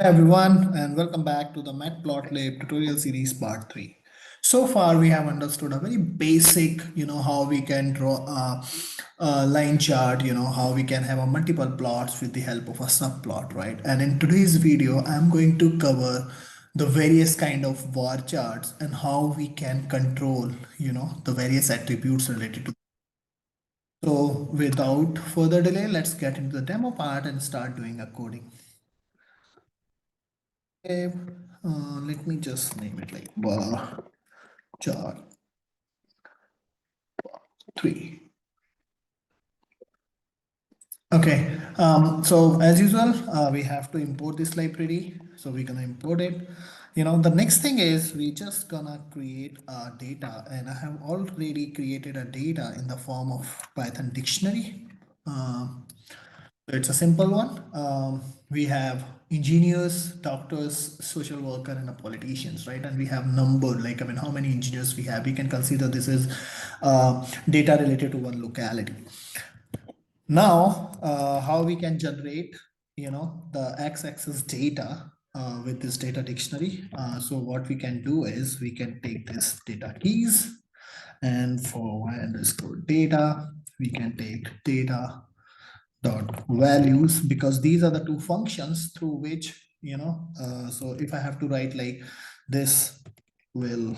Hi everyone, and welcome back to the Matplotlib tutorial series part 3. So far, we have understood a very basic, how we can draw a line chart, how we can have a multiple plots with the help of a subplot, right? And in today's video, I'm going to cover the various kind of bar charts and how we can control, the various attributes related to. So without further delay, let's get into the demo part and start doing a coding. Okay, let me just name it like bar chart 3. Okay, so as usual, we have to import this library. So we're gonna import it. The next thing is we just gonna create a data, and I have already created a data in the form of Python dictionary. So it's a simple one. We have engineers, doctors, social worker, and politicians, right? And we have number, like, how many engineers we have. We can consider this is data related to one locality. Now, how we can generate, the x-axis data with this data dictionary. So what we can do is we can take this data keys, and for y_data, we can take data dot values, because these are the two functions through which, so if I have to write like this will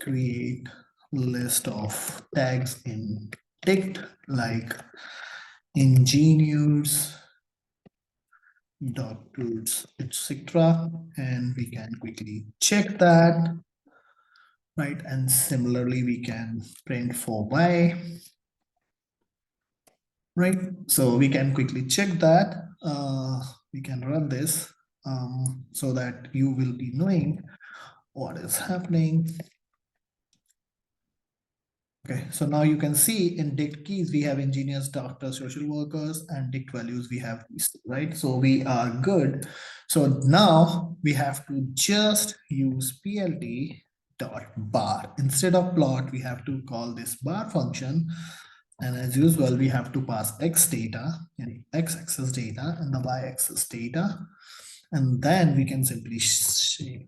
create list of tags in ticked, like engineers, doctors, etc., and we can quickly check that, right? And similarly we can print for y, right? So we can quickly check that. We can run this so that you will be knowing what is happening. Okay, so now you can see in dict keys, we have engineers, doctors, social workers, and dict values we have these, right? So we are good. So now we have to just use plt dot bar. Instead of plot, we have to call this bar function. And as usual, we have to pass x data, and x-axis data, and the y-axis data. And then we can simply say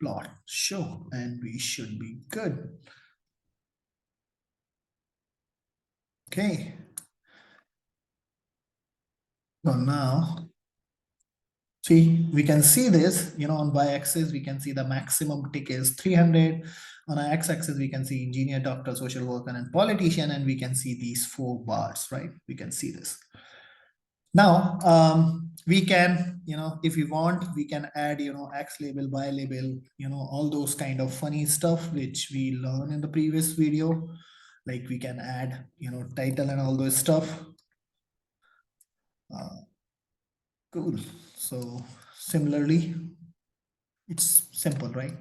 plot show, and we should be good. Okay. So now, see, we can see this, on y-axis, we can see the maximum tick is 300. On our x-axis, we can see engineer, doctor, social worker, and politician, and we can see these 4 bars, right? We can see this. Now, we can, if we want, we can add, X label, Y label, all those kind of funny stuff, which we learned in the previous video. Like we can add, title and all those stuff. Cool. So similarly, it's simple, right?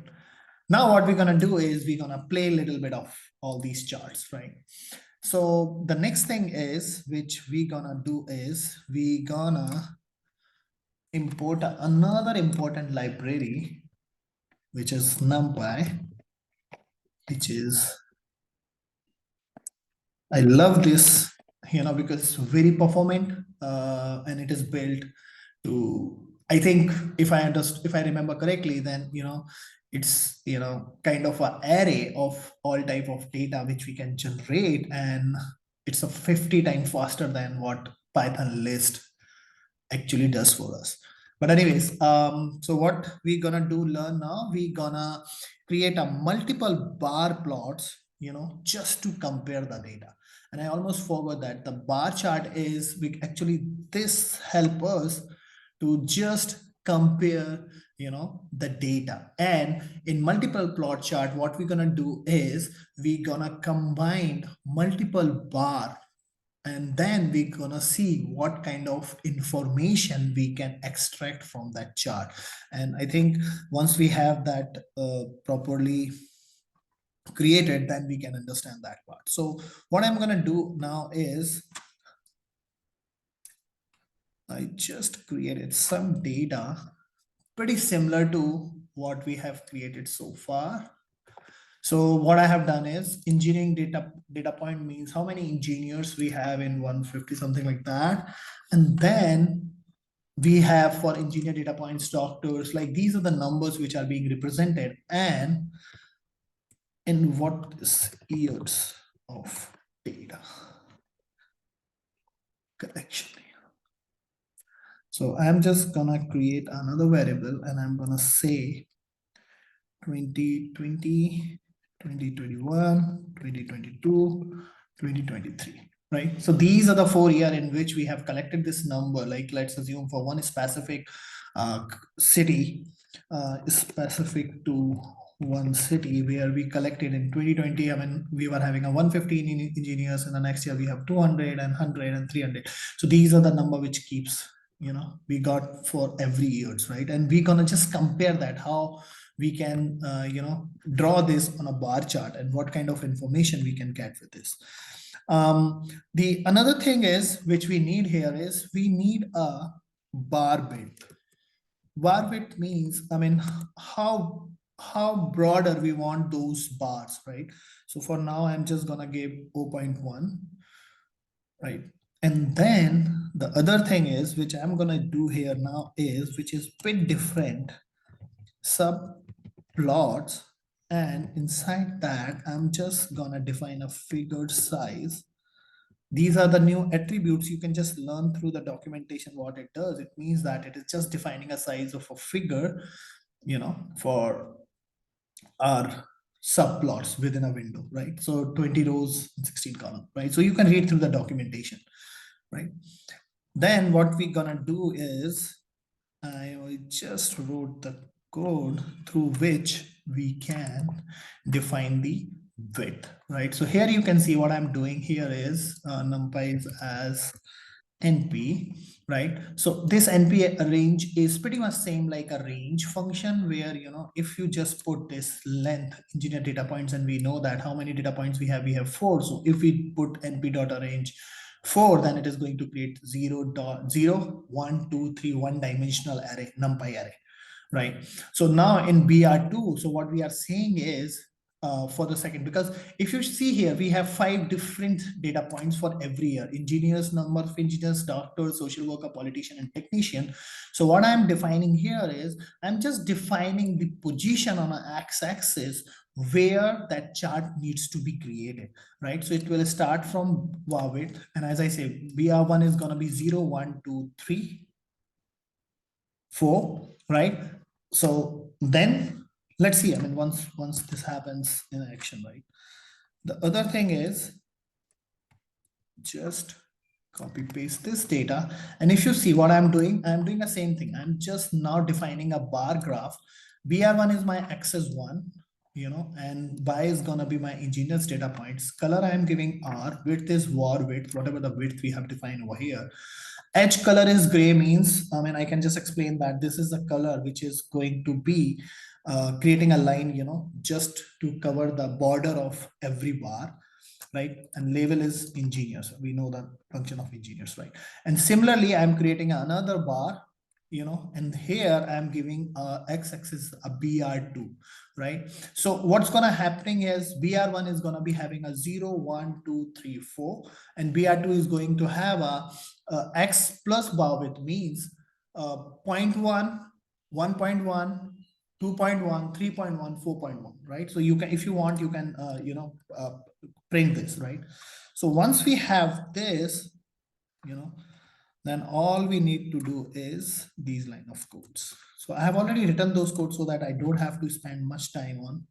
Now what we're gonna do is we're gonna play a little bit of all these charts, right? So the next thing is, which we gonna do is we gonna import another important library, which is NumPy, which is, I love this, because it's very performant, and it is built to, I think if I remember correctly, then, it's, kind of an array of all type of data which we can generate, and it's a 50 times faster than what Python list actually does for us. But anyways, so what we're gonna learn now, we're gonna create a multiple bar plots, just to compare the data. And I almost forgot that the bar chart is, this help us to just compare, the data. And in multiple plot chart, what we're gonna do is we're gonna combine multiple bar, and then we're gonna see what kind of information we can extract from that chart. And I think once we have that properly created, then we can understand that part. So what I'm gonna do now is I just created some data pretty similar to what we have created so far. So what I have done is engineering data point means how many engineers we have in 150, something like that. And then we have for engineer data points, doctors, like these are the numbers which are being represented, and in what is years of data collection. So I'm just gonna create another variable and I'm gonna say 2020, 2021, 2022, 2023, right? So these are the 4 years in which we have collected this number. Like let's assume for one specific city, specific to one city where we collected in 2020. I mean, we were having a 115 engineers, and the next year we have 200 and 100 and 300. So these are the number which keeps, we got for every years, right? And we're gonna just compare that, how we can draw this on a bar chart and what kind of information we can get with this. The another thing is, which we need here is, we need a bar width. Bar width means, I mean, how broader we want those bars, right? So for now, I'm just gonna give 0.1, right? And then the other thing is, which I'm gonna do here now is, which is bit different, subplots, and inside that I'm just gonna define a figure size. These are the new attributes. You can just learn through the documentation what it does. It means that it is just defining a size of a figure, for our subplots within a window, right? So 20 rows, 16 columns, right? So you can read through the documentation, right? Then what we're gonna do is, I just wrote the code through which we can define the width, right? So here you can see what I'm doing here is numpy is as NP, right? So this NP range is pretty much same like a range function where, if you just put this length engineer data points, and we know that how many data points we have 4. So if we put NP dot arrange 4, then it is going to create 0.0, 1, 2, 3, one dimensional array, numpy array, right? So now in BR2, so what we are saying is, for the second, because if you see here, we have 5 different data points for every year: engineers, number of engineers, doctors, social worker, politician, and technician. So what I'm defining here is, I'm just defining the position on an x-axis where that chart needs to be created, right? So it will start from bar width, and as I say, BR1 is going to be 0, 1, 2, 3, 4, right? So then let's see, I mean, once this happens in action, right? The other thing is, just copy paste this data, and if you see what I'm doing the same thing. I'm just now defining a bar graph. BR1 is my axis 1, and by is gonna be my engineer's data points. Color I am giving R, width is var width, whatever the width we have defined over here. Edge color is gray, means, I mean, I can just explain that this is the color which is going to be creating a line, just to cover the border of every bar, right? And label is engineers. We know the function of engineers, right? And similarly, I'm creating another bar, and here I'm giving x-axis a BR2, right? So what's gonna happening is, BR1 is gonna be having a 0, 1, 2, 3, 4, and BR2 is going to have a x plus bar width, means 0.1, 1.1, 2.1, 3.1, 4.1, right? So you can, if you want, you can, print this, right? So once we have this, then all we need to do is these line of codes. So I have already written those codes so that I don't have to spend much time on,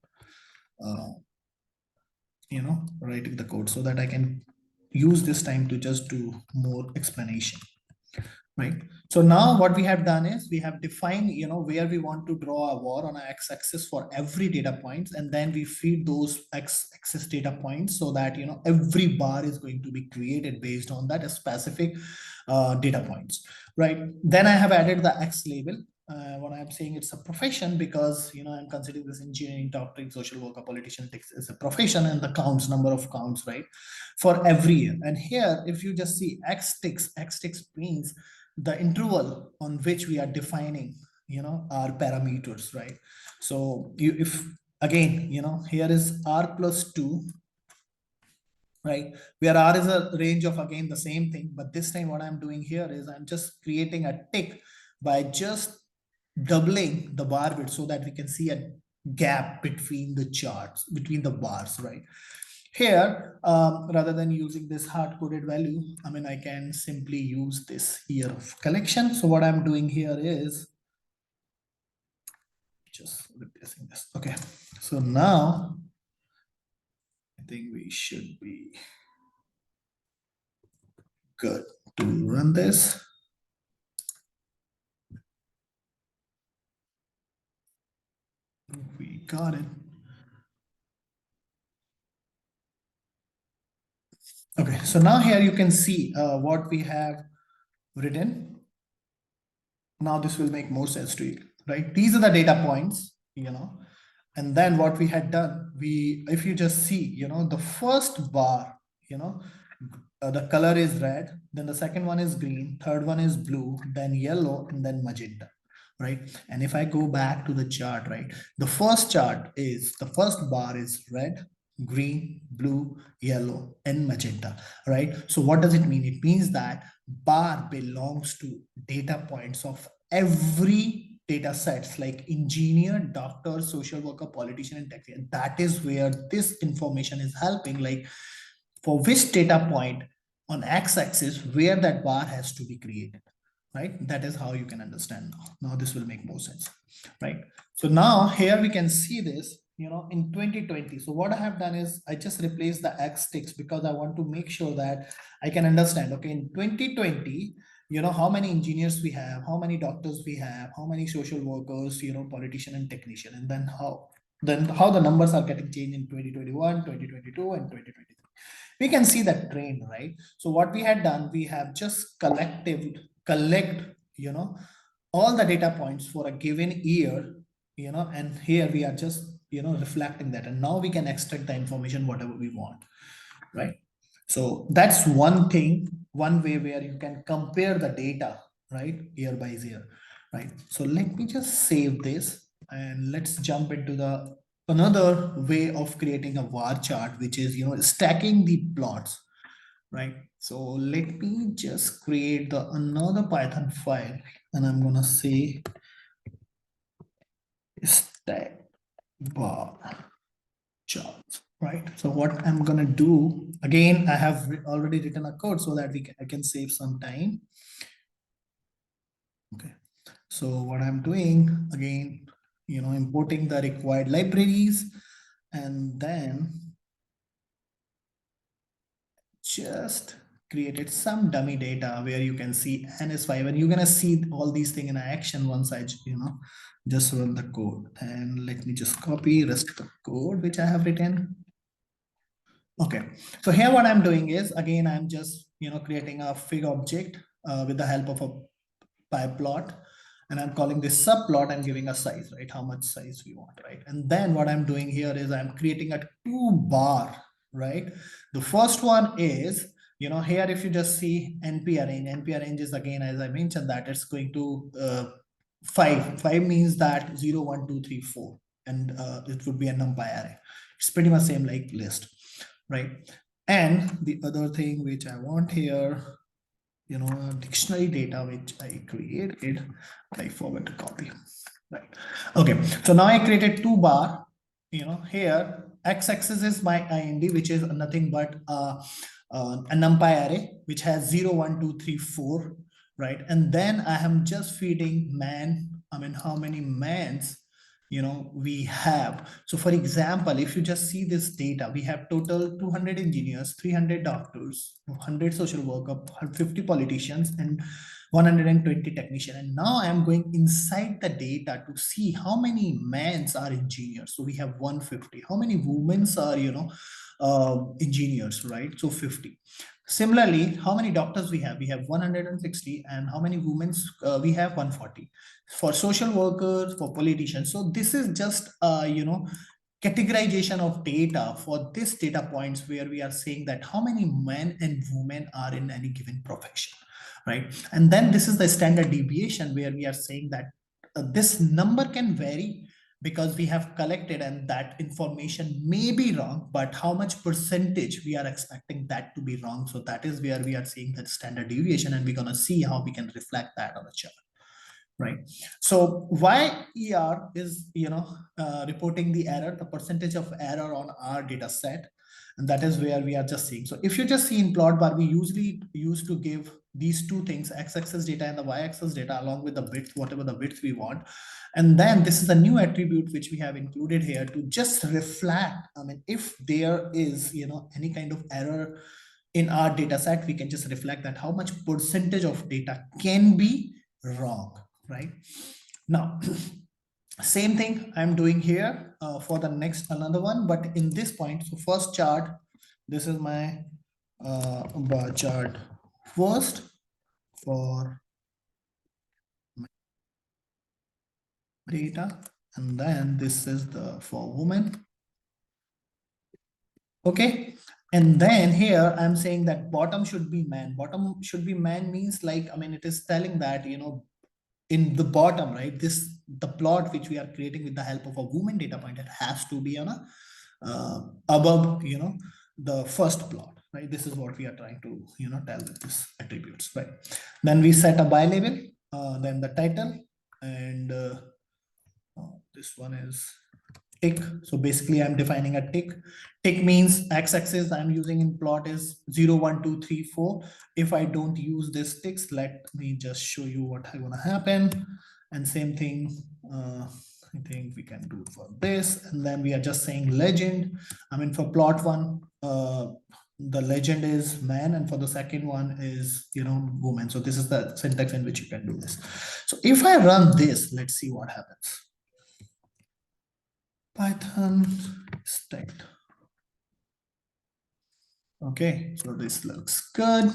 writing the code, so that I can use this time to just do more explanation, right? So now what we have done is, we have defined, where we want to draw a var on an x-axis for every data points, and then we feed those x-axis data points so that, every bar is going to be created based on that specific data points, right? Then I have added the X label. What I'm saying, it's a profession because, I'm considering this engineering, doctoring, social worker, politician is a profession, and the counts, number of counts, right? For every year. And here, if you just see X ticks means the interval on which we are defining, our parameters, right? So if again, here is R plus 2, right? Where R is a range of, again, the same thing, but this time what I'm doing here is, I'm just creating a tick by just doubling the bar width so that we can see a gap between the charts, between the bars, right? Here, rather than using this hard-coded value, I mean, I can simply use this year of collection. So what I'm doing here is just replacing this. Okay, so now I think we should be good to run this. We got it. Okay, so now here you can see what we have written. Now this will make more sense to you, right? These are the data points, and then what we had done, if you just see, the first bar, the color is red, then the second one is green, third one is blue, then yellow, and then magenta, right? And if I go back to the chart, right, the first bar is red, green, blue, yellow, and magenta, right? So what does it mean? It means that bar belongs to data points of every data sets like engineer, doctor, social worker, politician, and technician. That is where this information is helping, like for which data point on x-axis where that bar has to be created, right? That is how you can understand now. Now this will make more sense, right? So now here we can see this, in 2020. So what I have done is I just replaced the x sticks because I want to make sure that I can understand, okay, in 2020, how many engineers we have, how many doctors we have, how many social workers, politician and technician, and then how the numbers are getting changed in 2021, 2022, and 2023. We can see that trend, right? So what we had done, we have just collect, all the data points for a given year, and here we are just, reflecting that. And now we can extract the information, whatever we want, right? So that's one thing, one way where you can compare the data, right? Year by year, right? So let me just save this and let's jump into the another way of creating a var chart, which is, stacking the plots, right? So let me just create the another Python file, and I'm gonna say stack bar charts, right? So what I'm gonna do, again, I have already written a code so that I can save some time. Okay, so what I'm doing, again, importing the required libraries, and then just created some dummy data where you can see NS5, and you're gonna see all these things in action once I, just run the code. And let me just copy rest of the code which I have written. Okay, so here what I'm doing is, again, I'm just, creating a fig object with the help of a pie plot, and I'm calling this subplot and giving a size, right? How much size we want, right? And then what I'm doing here is I'm creating a 2-bar, right? The first one is, here if you just see NP arrange is, again, as I mentioned, that it's going to 5 means that 0, 1, 2, 3, 4, and it would be a numpy array. It's pretty much same like list, right? And the other thing which I want here, dictionary data which I created, I forgot to copy, right? Okay, so now I created 2-bar, here x-axis is my IND, which is nothing but a numpy array which has 0, 1, 2, 3, 4, right? And then I am just feeding how many mans we have. So for example, if you just see this data, we have total 200 engineers, 300 doctors, 100 social workers, 50 politicians, and 120 technicians. And now I am going inside the data to see how many mans are engineers. So we have 150. How many women are, engineers, right? So 50. Similarly, how many doctors we have? We have 160. And how many women we have? 140. For social workers, for politicians. So this is just, categorization of data for this data points where we are saying that how many men and women are in any given profession, right? And then this is the standard deviation where we are saying that this number can vary because we have collected and that information may be wrong, but how much percentage we are expecting that to be wrong. So that is where we are seeing that standard deviation, and we're going to see how we can reflect that on the chart, right? So why ER is, reporting the error, the percentage of error on our data set, and that is where we are just seeing. So if you just see in plot bar, we usually used to give these two things, x-axis data and the y-axis data, along with the width, whatever the width we want. And then this is a new attribute which we have included here to just reflect, I mean, if there is, any kind of error in our data set, we can just reflect that how much percentage of data can be wrong, right? Now, same thing I'm doing here for the next another one, but in this point, so first chart, this is my bar chart first for data, and then this is the for women. Okay, and then here I'm saying that bottom should be man. Bottom should be man means, like, I mean, it is telling that, in the bottom, right, the plot which we are creating with the help of a woman data point, it has to be on a above, the first plot, right? This is what we are trying to, tell with this attributes, right? Then we set a by label, then the title, and this one is tick. So basically I'm defining a tick. Tick means x-axis I'm using in plot is 0, 1, 2, 3, 4. If I don't use this ticks, let me just show you what is going to happen. And same thing, I think we can do for this. And then we are just saying legend. I mean, for plot one, the legend is man, and for the second one is, woman. So this is the syntax in which you can do this. So if I run this, let's see what happens. Python stacked. Okay, so this looks good.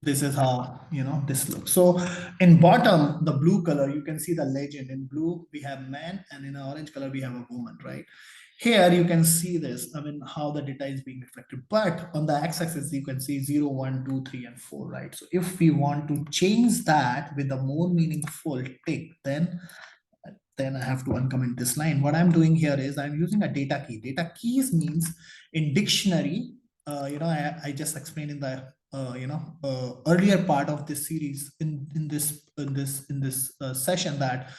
This is how, this looks. So in bottom, the blue color, you can see the legend. In blue, we have man, and in orange color, we have a woman, right? Here, you can see this, I mean, how the data is being reflected. But on the x-axis, you can see 0, 1, 2, 3, and 4, right? So if we want to change that with a more meaningful tick, then I have to uncomment this line. What I'm doing here is I'm using a data key. Data keys means in dictionary, I just explained in the earlier part of this series in this session that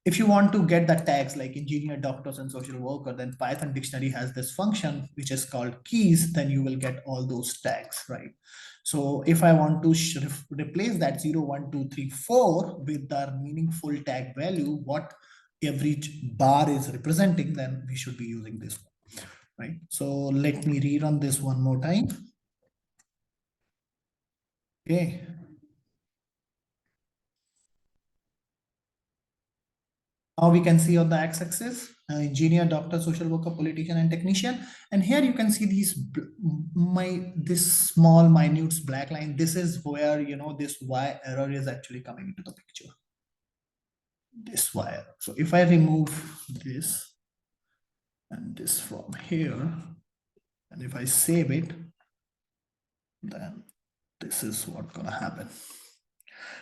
if you want to get the tags like engineer, doctors, and social worker, then Python dictionary has this function which is called keys. Then you will get all those tags, right? So if I want to replace that 0, 1, 2, 3, 4 with the meaningful tag value, what every bar is representing, then we should be using this one, right? So let me rerun this one more time. Okay. Now we can see on the x-axis, engineer, doctor, social worker, politician, and technician. And here you can see these, this small minute black line. This is where, this Y error is actually coming into the picture. This Y error. So if I remove this and this from here, and if I save it, then this is what's gonna happen.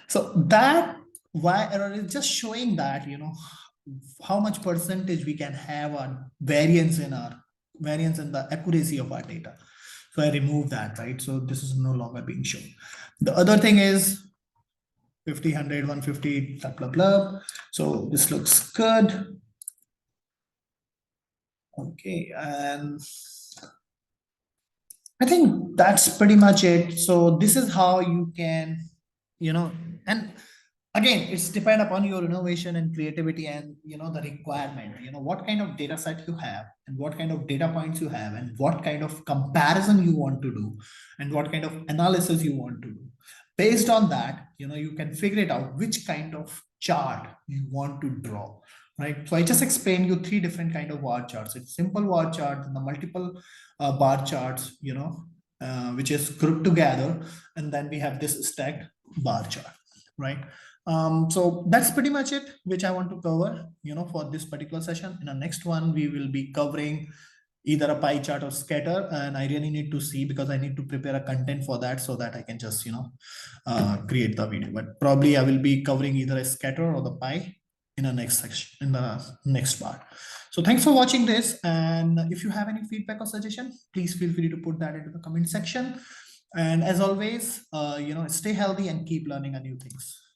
So that Y error is just showing that, how much percentage we can have on variance in the accuracy of our data. So I remove that, right? So this is no longer being shown. The other thing is 50, 100, 150, blah, blah, blah. So this looks good. Okay, and I think that's pretty much it. So this is how you can, and again, it's depend upon your innovation and creativity and, the requirement, what kind of data set you have and what kind of data points you have and what kind of comparison you want to do and what kind of analysis you want to do. Based on that, you can figure it out which kind of chart you want to draw, right? So I just explained you 3 different kind of bar charts. It's simple bar chart and the multiple bar charts, which is grouped together. And then we have this stacked bar chart, right? So that's pretty much it, which I want to cover, for this particular session. In the next one, we will be covering either a pie chart or scatter, and I really need to see because I need to prepare a content for that so that I can just, create the video. But probably I will be covering either a scatter or the pie in the next section, in the next part. So thanks for watching this. And if you have any feedback or suggestion, please feel free to put that into the comment section. And as always, stay healthy and keep learning new things.